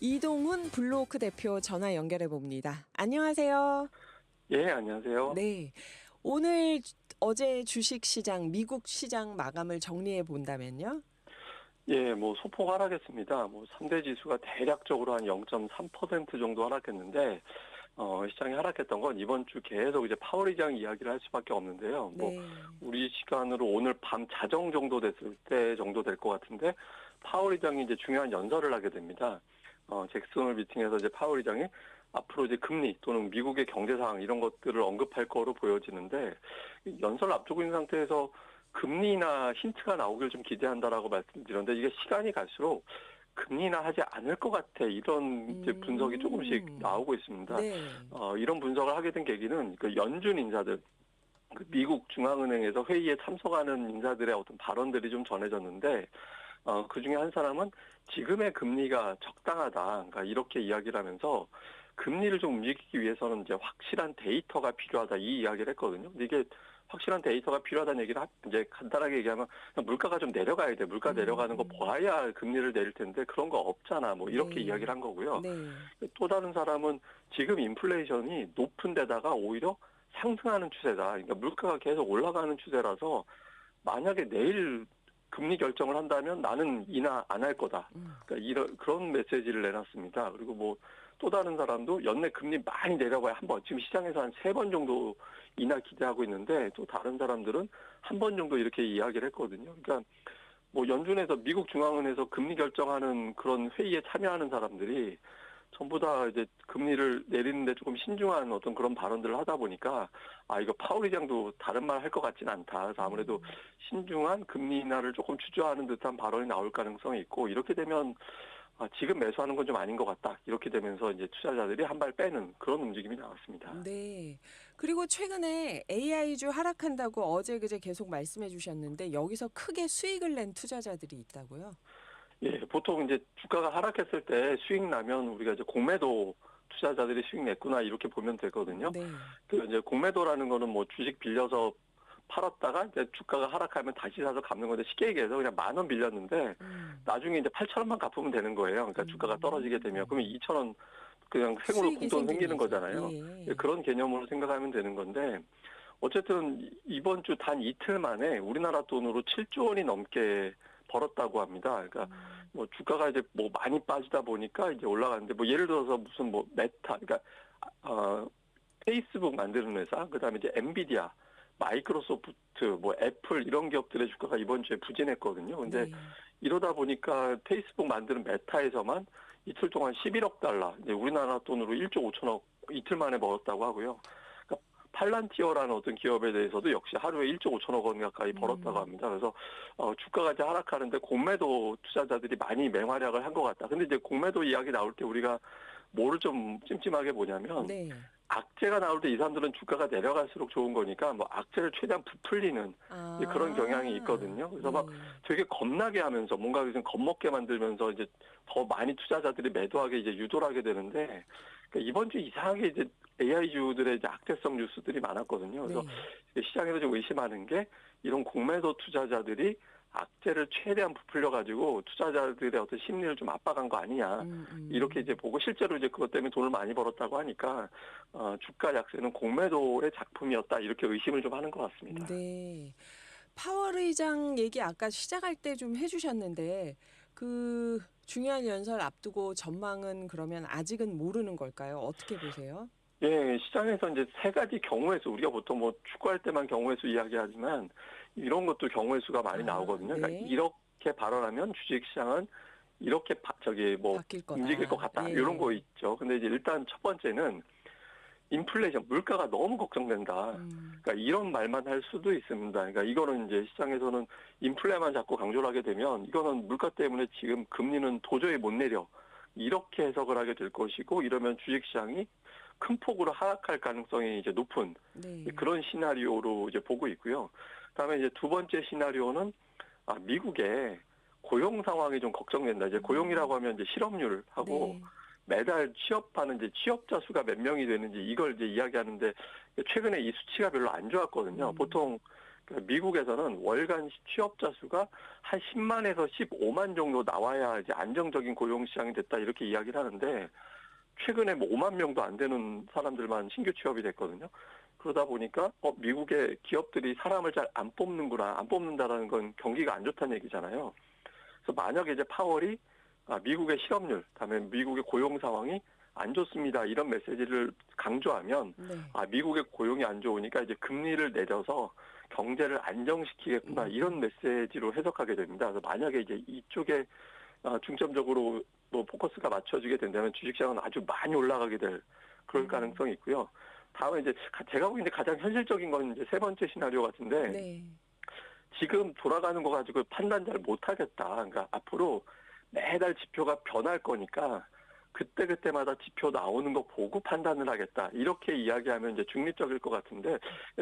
이동훈 블루오크 대표 전화 연결해 봅니다. 안녕하세요. 예, 안녕하세요. 네. 오늘 어제 주식시장, 미국 시장 마감을 정리해 본다면요? 예, 소폭 하락했습니다. 3대 지수가 대략적으로 한 0.3% 정도 하락했는데, 시장이 하락했던 건 이번 주 계속 이제 파월 의장 이야기를 할 수밖에 없는데요. 네. 우리 시간으로 오늘 밤 자정 정도 됐을 때 정도 될 것 같은데, 파월 의장이 이제 중요한 연설을 하게 됩니다. 잭슨홀 미팅에서 이제 파월 의장이 앞으로 이제 금리 또는 미국의 경제 상황 이런 것들을 언급할 거로 보여지는데, 연설 앞두고 있는 상태에서 금리나 힌트가 나오길 좀 기대한다라고 말씀드렸는데, 이게 시간이 갈수록 금리나 하지 않을 것 같아, 이런 이제 분석이 조금씩 나오고 있습니다. 네. 이런 분석을 하게 된 계기는 그 연준 인사들, 그 미국 중앙은행에서 회의에 참석하는 인사들의 어떤 발언들이 좀 전해졌는데, 그 중에 한 사람은 지금의 금리가 적당하다, 그러니까 이렇게 이야기를 하면서 금리를 좀 움직이기 위해서는 이제 확실한 데이터가 필요하다, 이 이야기를 했거든요. 근데 이게 확실한 데이터가 필요하다는 얘기를 이제 간단하게 얘기하면 물가가 좀 내려가야 돼. 물가 내려가는 거 봐야 금리를 내릴 텐데 그런 거 없잖아. 이렇게 네. 이야기를 한 거고요. 네. 또 다른 사람은 지금 인플레이션이 높은 데다가 오히려 상승하는 추세다. 그러니까 물가가 계속 올라가는 추세라서 만약에 내일 금리 결정을 한다면 나는 인하 안 할 거다. 그러니까 그런 메시지를 내놨습니다. 그리고 또 다른 사람도 연내 금리 많이 내려봐야 한 번, 지금 시장에서 한 3번 정도 인하 기대하고 있는데, 또 다른 사람들은 한 번 정도 이렇게 이야기를 했거든요. 그러니까 연준에서, 미국 중앙은행에서 금리 결정하는 그런 회의에 참여하는 사람들이 전부 다 이제 금리를 내리는데 조금 신중한 어떤 그런 발언들을 하다 보니까, 이거 파월 의장도 다른 말 할 것 같진 않다. 그래서 아무래도 신중한 금리 인하를 조금 주저하는 듯한 발언이 나올 가능성이 있고, 이렇게 되면 지금 매수하는 건 좀 아닌 것 같다. 이렇게 되면서 이제 투자자들이 한 발 빼는 그런 움직임이 나왔습니다. 네. 그리고 최근에 AI주 하락한다고 어제 그제 계속 말씀해 주셨는데 여기서 크게 수익을 낸 투자자들이 있다고요? 예, 보통 이제 주가가 하락했을 때 수익 나면 우리가 이제 공매도 투자자들이 수익 냈구나 이렇게 보면 되거든요. 네. 그 이제 공매도라는 거는 주식 빌려서 팔았다가 이제 주가가 하락하면 다시 사서 갚는 건데, 쉽게 얘기해서 그냥 10,000원 빌렸는데 나중에 이제 8,000원만 갚으면 되는 거예요. 그러니까 주가가 떨어지게 되면 그러면 2,000원 그냥 생으로 수익이 돈 생기는 생기면서. 거잖아요. 예. 그런 개념으로 생각하면 되는 건데, 어쨌든 이번 주 단 이틀 만에 우리나라 돈으로 7조 원이 넘게 벌었다고 합니다. 그러니까 주가가 이제 많이 빠지다 보니까 이제 올라가는데, 예를 들어서 무슨 메타, 그러니까 페이스북 만드는 회사, 그다음에 이제 엔비디아, 마이크로소프트, 애플 이런 기업들의 주가가 이번 주에 부진했거든요. 근데 네. 이러다 보니까 페이스북 만드는 메타에서만 이틀 동안 11억 달러, 이제 우리나라 돈으로 1조 5천억 이틀 만에 벌었다고 하고요. 그러니까 팔란티어라는 어떤 기업에 대해서도 역시 하루에 1조 5천억 원 가까이 벌었다고 합니다. 그래서 주가가 이제 하락하는데 공매도 투자자들이 많이 맹활약을 한 것 같다. 근데 이제 공매도 이야기 나올 때 우리가 뭐를 좀 찜찜하게 보냐면, 네. 악재가 나올 때 이 사람들은 주가가 내려갈수록 좋은 거니까 악재를 최대한 부풀리는 그런 경향이 있거든요. 그래서 되게 겁나게 하면서 뭔가 좀 겁먹게 만들면서 이제 더 많이 투자자들이 매도하게 이제 유도를 하게 되는데, 그러니까 이번 주 이상하게 이제 AI주들의 이제 악재성 뉴스들이 많았거든요. 그래서 시장에서 좀 의심하는 게, 이런 공매도 투자자들이 악재를 최대한 부풀려가지고 투자자들의 어떤 심리를 좀 압박한 거 아니냐. 이렇게 이제 보고, 실제로 이제 그것 때문에 돈을 많이 벌었다고 하니까, 주가 약세는 공매도의 작품이었다. 이렇게 의심을 좀 하는 것 같습니다. 네. 파월 의장 얘기 아까 시작할 때 좀 해주셨는데 그 중요한 연설 앞두고 전망은 그러면 아직은 모르는 걸까요? 어떻게 보세요? 예, 시장에서 이제 세 가지 경우의 수, 우리가 보통 축구할 때만 경우의 수 이야기하지만, 이런 것도 경우의 수가 많이 나오거든요. 네. 그러니까 이렇게 발언하면 주식시장은 이렇게 바뀔 거다. 움직일 것 같다. 예. 이런 거 있죠. 근데 이제 일단 첫 번째는 인플레이션, 물가가 너무 걱정된다. 그러니까 이런 말만 할 수도 있습니다. 그러니까 이거는 이제 시장에서는 인플레만 자꾸 강조를 하게 되면, 이거는 물가 때문에 지금 금리는 도저히 못 내려, 이렇게 해석을 하게 될 것이고, 이러면 주식시장이 큰 폭으로 하락할 가능성이 이제 높은 그런 시나리오로 이제 보고 있고요. 그다음에 이제 두 번째 시나리오는 미국의 고용 상황이 좀 걱정된다. 이제 고용이라고 하면 이제 실업률하고 매달 취업하는 이제 취업자 수가 몇 명이 되는지 이걸 이제 이야기하는데, 최근에 이 수치가 별로 안 좋았거든요. 보통 그러니까 미국에서는 월간 취업자 수가 한 10만에서 15만 정도 나와야 이제 안정적인 고용 시장이 됐다 이렇게 이야기를 하는데 최근에 뭐 5만 명도 안 되는 사람들만 신규 취업이 됐거든요. 그러다 보니까 미국의 기업들이 사람을 잘 안 뽑는구나, 안 뽑는다라는 건 경기가 안 좋다는 얘기잖아요. 그래서 만약에 이제 파월이 미국의 실업률, 다음에 미국의 고용 상황이 안 좋습니다. 이런 메시지를 강조하면 네. 미국의 고용이 안 좋으니까 이제 금리를 내려서 경제를 안정시키겠구나 이런 메시지로 해석하게 됩니다. 그래서 만약에 이제 이쪽에 중점적으로 뭐 포커스가 맞춰지게 된다면 주식시장은 아주 많이 올라가게 될 그럴 가능성이 있고요. 다음에 이제 제가 보기엔 가장 현실적인 건 이제 세 번째 시나리오 같은데 네. 지금 돌아가는 거 가지고 판단 잘 못하겠다. 그러니까 앞으로 매달 지표가 변할 거니까 그때그때마다 지표 나오는 거 보고 판단을 하겠다. 이렇게 이야기하면 이제 중립적일 것 같은데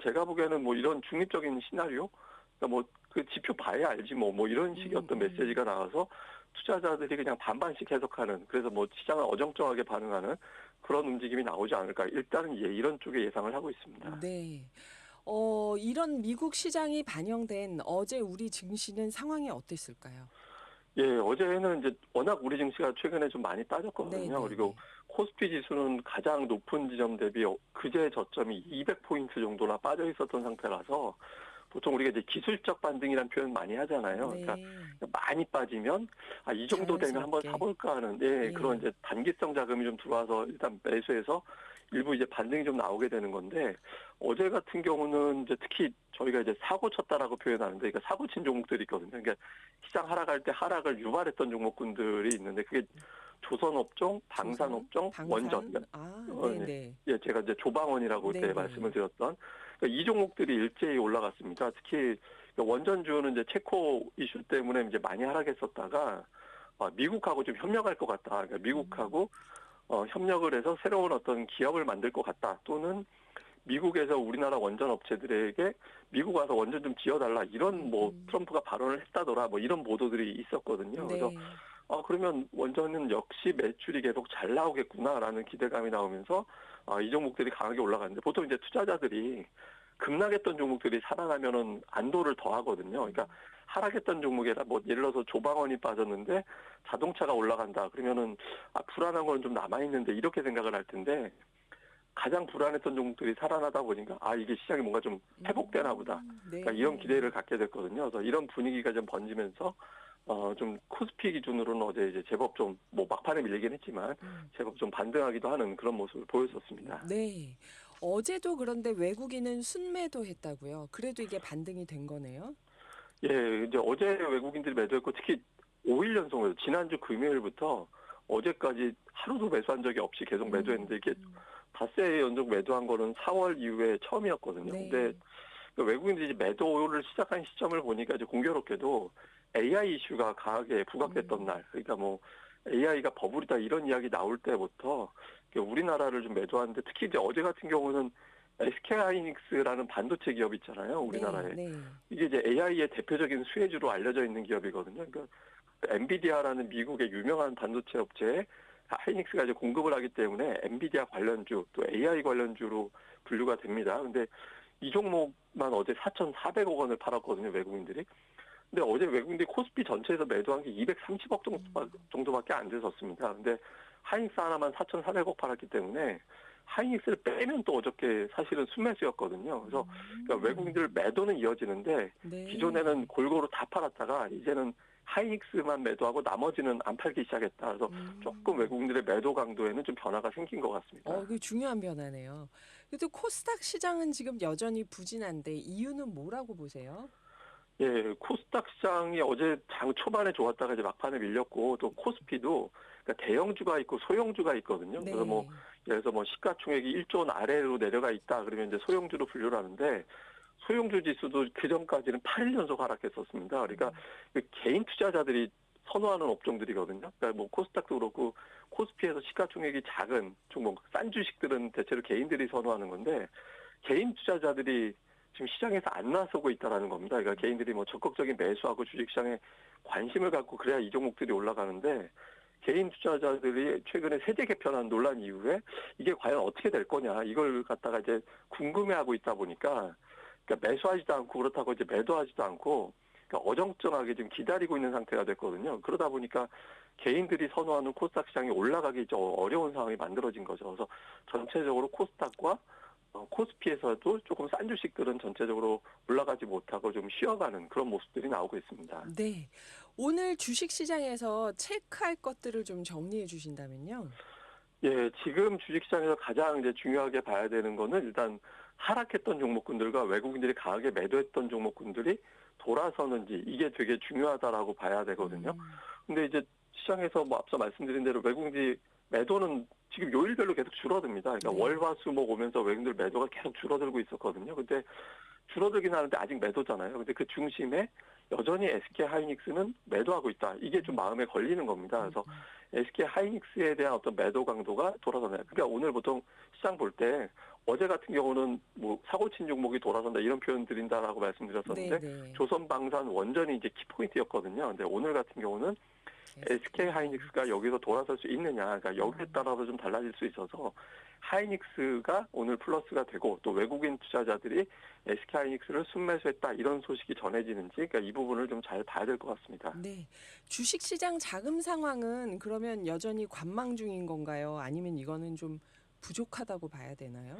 제가 보기에는 뭐 이런 중립적인 시나리오, 그러니까 뭐 그 지표 봐야 알지 뭐 이런 식의 어떤 메시지가 나와서 투자자들이 그냥 반반씩 해석하는, 그래서 뭐 시장을 어정쩡하게 반응하는 그런 움직임이 나오지 않을까. 일단은 이런 쪽에 예상을 하고 있습니다. 네. 이런 미국 시장이 반영된 어제 우리 증시는 상황이 어땠을까요? 예, 어제는 이제 워낙 우리 증시가 최근에 좀 많이 빠졌거든요. 그리고 네네네. 코스피 지수는 가장 높은 지점 대비 그제 저점이 200포인트 정도나 빠져 있었던 상태라서 보통 우리가 이제 기술적 반등이라는 표현 많이 하잖아요. 그러니까 네. 많이 빠지면 이 정도 되면 한번 자연스럽게. 사볼까 하는 그런 예. 이제 단기성 자금이 좀 들어와서 일단 매수해서 일부 이제 반등이 좀 나오게 되는 건데 어제 같은 경우는 이제 특히 저희가 이제 사고 쳤다라고 표현하는데 그러니까 사고 친 종목들이 있거든요. 그러니까 시장 하락할 때 하락을 유발했던 종목군들이 있는데 그게 조선업종, 조선, 방산업종, 원전. 방산. 그러니까 네. 네네. 제가 이제 조방원이라고 그때 말씀을 네네. 드렸던 그러니까 이 종목들이 일제히 올라갔습니다. 특히 원전주는 이제 체코 이슈 때문에 이제 많이 하락했었다가 미국하고 좀 협력할 것 같다. 그러니까 미국하고 협력을 해서 새로운 어떤 기업을 만들 것 같다. 또는 미국에서 우리나라 원전 업체들에게 미국 와서 원전 좀 지어달라. 이런 뭐 트럼프가 발언을 했다더라. 뭐 이런 보도들이 있었거든요. 그래서 네. 그러면 원전은 역시 매출이 계속 잘 나오겠구나라는 기대감이 나오면서 이 종목들이 강하게 올라가는데 보통 이제 투자자들이 급락했던 종목들이 살아나면은 안도를 더 하거든요. 그러니까 하락했던 종목에다 뭐 예를 들어서 조방원이 빠졌는데 자동차가 올라간다. 그러면은 불안한 건 좀 남아 있는데 이렇게 생각을 할 텐데 가장 불안했던 종목들이 살아나다 보니까 이게 시장이 뭔가 좀 회복되나 보다. 그러니까 이런 네. 기대를 갖게 됐거든요. 그래서 이런 분위기가 좀 번지면서 좀 코스피 기준으로는 어제 이제 제법 좀 뭐 막판에 밀리긴 했지만 제법 좀 반등하기도 하는 그런 모습을 보였었습니다. 네. 어제도 그런데 외국인은 순매도 했다고요. 그래도 이게 반등이 된 거네요. 예, 이제 어제 외국인들이 매도했고 특히 5일 연속으로 지난주 금요일부터 어제까지 하루도 매수한 적이 없이 계속 매도했는데 이게 닷새 연속 매도한 거는 4월 이후에 처음이었거든요. 근데 네. 외국인들이 매도를 시작한 시점을 보니까 이제 공교롭게도 AI 이슈가 강하게 부각됐던 날, 그러니까 뭐 AI가 버블이다 이런 이야기 나올 때부터 우리나라를 좀 매도하는데 특히 이제 어제 같은 경우는 SK하이닉스라는 반도체 기업 있잖아요, 네. 우리나라에. 네. 이게 이제 AI의 대표적인 수혜주로 알려져 있는 기업이거든요. 그러니까 엔비디아라는 미국의 유명한 반도체 업체에 하이닉스가 이제 공급을 하기 때문에 엔비디아 관련주 또 AI 관련주로 분류가 됩니다. 근데 이 종목만 어제 4,400억 원을 팔았거든요, 외국인들이. 근데 어제 외국인들이 코스피 전체에서 매도한 게 230억 정도밖에 안 됐었습니다. 근데 하이닉스 하나만 4,400억 팔았기 때문에 하이닉스를 빼면 또 어저께 사실은 순매수였거든요. 그래서 그러니까 외국인들 매도는 이어지는데 기존에는 네. 골고루 다 팔았다가 이제는 하이닉스만 매도하고 나머지는 안 팔기 시작했다. 그래서 조금 외국인들의 매도 강도에는 좀 변화가 생긴 것 같습니다. 그 중요한 변화네요. 그래도 코스닥 시장은 지금 여전히 부진한데 이유는 뭐라고 보세요? 예, 코스닥 시장이 어제 장 초반에 좋았다가 이제 막판에 밀렸고 또 코스피도 그러니까 대형주가 있고 소형주가 있거든요. 그래서 뭐 네. 예를 들어서 뭐 시가총액이 1조 원 아래로 내려가 있다 그러면 이제 소형주로 분류를 하는데 소형주 지수도 그 전까지는 8일 연속 하락했었습니다. 그러니까 그 개인 투자자들이 선호하는 업종들이거든요. 그러니까 뭐 코스닥도 그렇고 코스피에서 시가총액이 작은 종목, 싼 주식들은 대체로 개인들이 선호하는 건데 개인 투자자들이 지금 시장에서 안 나서고 있다라는 겁니다. 그러니까 개인들이 뭐 적극적인 매수하고 주식시장에 관심을 갖고 그래야 이 종목들이 올라가는데 개인 투자자들이 최근에 세제 개편안 논란 이후에 이게 과연 어떻게 될 거냐 이걸 갖다가 이제 궁금해하고 있다 보니까 그러니까 매수하지도 않고 그렇다고 이제 매도하지도 않고 그러니까 어정쩡하게 지금 기다리고 있는 상태가 됐거든요. 그러다 보니까 개인들이 선호하는 코스닥 시장이 올라가기 좀 어려운 상황이 만들어진 거죠. 그래서 전체적으로 코스닥과 코스피에서도 조금 싼 주식들은 전체적으로 올라가지 못하고 좀 쉬어가는 그런 모습들이 나오고 있습니다. 네. 오늘 주식 시장에서 체크할 것들을 좀 정리해 주신다면요. 예, 지금 주식시장에서 가장 이제 중요하게 봐야 되는 거는 일단 하락했던 종목군들과 외국인들이 강하게 매도했던 종목군들이 돌아서는지 이게 되게 중요하다라고 봐야 되거든요. 음. 근데 이제 시장에서 뭐 앞서 말씀드린 대로 외국인들이 매도는 지금 요일별로 계속 줄어듭니다. 그러니까 네. 월, 화, 수, 목 오면서 외국인들 매도가 계속 줄어들고 있었거든요. 근데 줄어들긴 하는데 아직 매도잖아요. 근데 그 중심에 여전히 SK 하이닉스는 매도하고 있다. 이게 좀 마음에 걸리는 겁니다. 음. 그래서 SK 하이닉스에 대한 어떤 매도 강도가 돌아서나요. 그러니까 오늘 보통 시장 볼 때 어제 같은 경우는 뭐 사고 친 종목이 돌아선다 이런 표현 드린다라고 말씀드렸었는데 네네. 조선방산 원전이 이제 키포인트였거든요. 근데 오늘 같은 경우는 SK 하이닉스가 여기서 돌아설 수 있느냐, 그러니까 여기에 따라서 좀 달라질 수 있어서 하이닉스가 오늘 플러스가 되고 또 외국인 투자자들이 SK 하이닉스를 순매수했다 이런 소식이 전해지는지, 그러니까 이 부분을 좀 잘 봐야 될 것 같습니다. 네. 주식 시장 자금 상황은 그러면 여전히 관망 중인 건가요? 아니면 이거는 좀 부족하다고 봐야 되나요?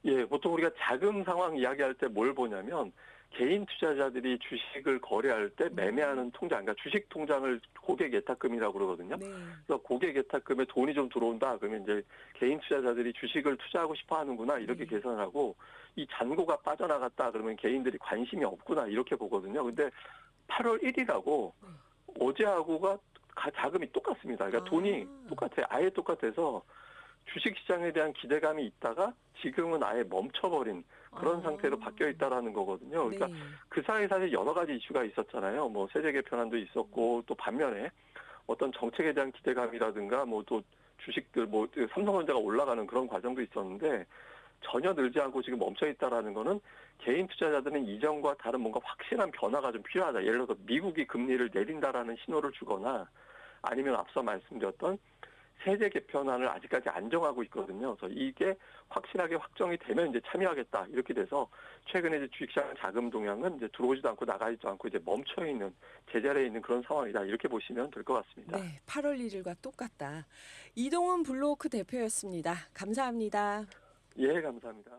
예, 보통 우리가 자금 상황 이야기할 때 뭘 보냐면 개인 투자자들이 주식을 거래할 때 매매하는 통장, 그러니까 주식 통장을 고객 예탁금이라고 그러거든요. 네. 그래서 고객 예탁금에 돈이 좀 들어온다 그러면 이제 개인 투자자들이 주식을 투자하고 싶어 하는구나 이렇게 네. 계산을 하고, 이 잔고가 빠져나갔다 그러면 개인들이 관심이 없구나 이렇게 보거든요. 근데 8월 1일하고 네. 어제하고가 자금이 똑같습니다. 그러니까 돈이 아. 똑같아요. 아예 똑같아서 주식시장에 대한 기대감이 있다가 지금은 아예 멈춰버린 그런 상태로 아. 바뀌어 있다라는 거거든요. 그러니까 네. 그 사이에 사실 여러 가지 이슈가 있었잖아요. 뭐 세제 개편안도 있었고 또 반면에 어떤 정책에 대한 기대감이라든가 뭐 또 주식들 뭐 삼성전자가 올라가는 그런 과정도 있었는데 전혀 늘지 않고 지금 멈춰 있다라는 거는 개인 투자자들은 이전과 다른 뭔가 확실한 변화가 좀 필요하다. 예를 들어서 미국이 금리를 내린다라는 신호를 주거나 아니면 앞서 말씀드렸던 세제 개편안을 아직까지 안 정하고 있거든요. 그래서 이게 확실하게 확정이 되면 이제 참여하겠다 이렇게 돼서 최근에 이제 주식시장 자금 동향은 이제 들어오지도 않고 나가지도 않고 이제 멈춰 있는 제자리에 있는 그런 상황이다 이렇게 보시면 될 것 같습니다. 네. 8월 1일과 똑같다. 이동훈 블로크 대표였습니다. 감사합니다. 예, 감사합니다.